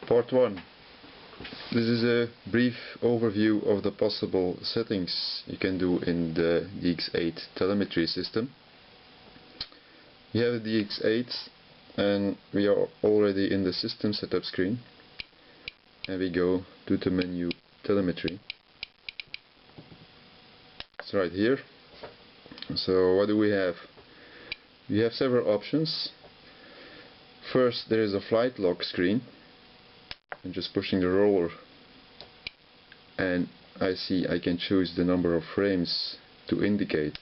Part 1. This is a brief overview of the possible settings you can do in the DX8 telemetry system. We have the DX8 and we are already in the system setup screen, and we go to the menu telemetry. It's right here. So what do we have? We have several options. First, there is a flight log screen. I'm just pushing the roller and I see I can choose the number of frames to indicate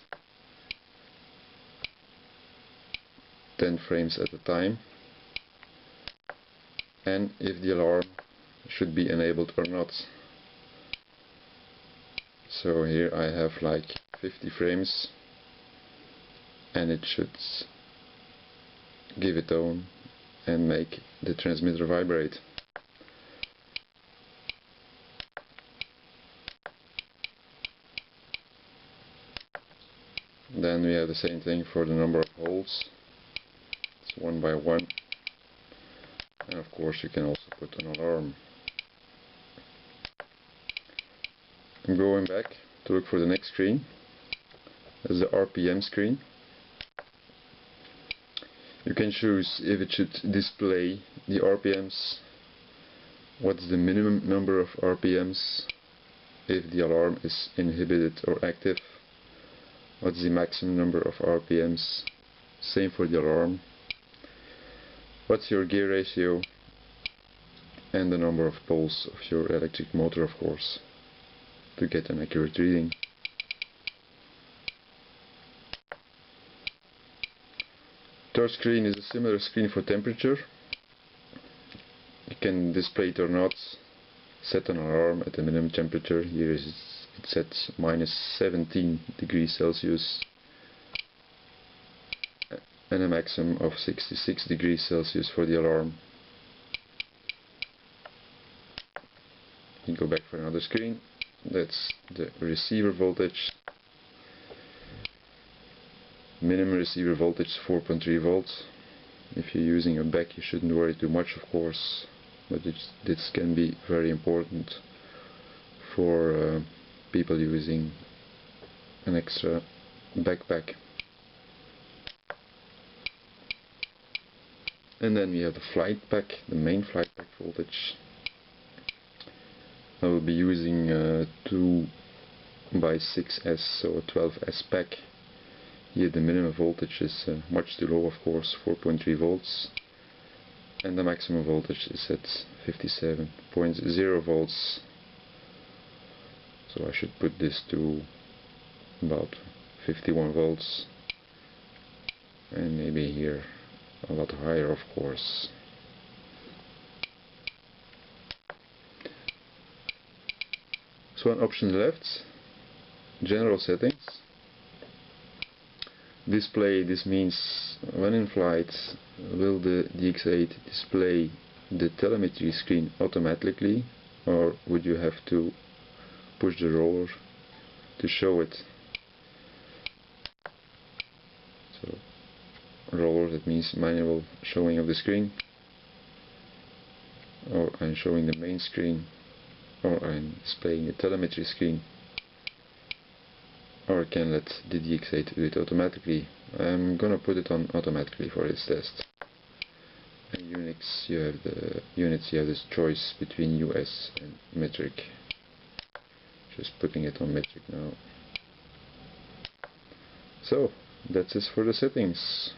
10 frames at a time, and if the alarm should be enabled or not. So here I have like 50 frames and it should give a tone and make the transmitter vibrate. Then we have the same thing for the number of holes. It's 1 by 1. And of course you can also put an alarm. I'm going back to look for the next screen. That's the RPM screen. You can choose if it should display the RPMs, what's the minimum number of RPMs, if the alarm is inhibited or active, what's the maximum number of RPMs, same for the alarm, what's your gear ratio, and the number of poles of your electric motor, of course, to get an accurate reading. Third screen is a similar screen for temperature. You can display it or not, set an alarm at the minimum temperature. Here it sets -17 degrees Celsius and a maximum of 66 degrees Celsius for the alarm. You go back for another screen. That's the receiver voltage. Minimum receiver voltage 4.3 volts. If you're using a back, you shouldn't worry too much, of course, but this can be very important for people using an extra backpack. And then we have the flight pack, the main flight pack voltage. I will be using 2 by 6S, so a 12S pack. Here the minimum voltage is much too low, of course, 4.3 volts, and the maximum voltage is at 57.0 volts. So I should put this to about 51 volts, and maybe here a lot higher, of course. So one option left, general settings. Display, this means when in flight, will the DX8 display the telemetry screen automatically, or would you have to push the roller to show it? So roller, that means manual showing of the screen, or I'm showing the main screen, or I'm displaying the telemetry screen, or I can let the DX8 do it automatically. I'm gonna put it on automatically for this test. And Unix, you have this choice between US and metric. Just putting it on metric now. So that's it for the settings.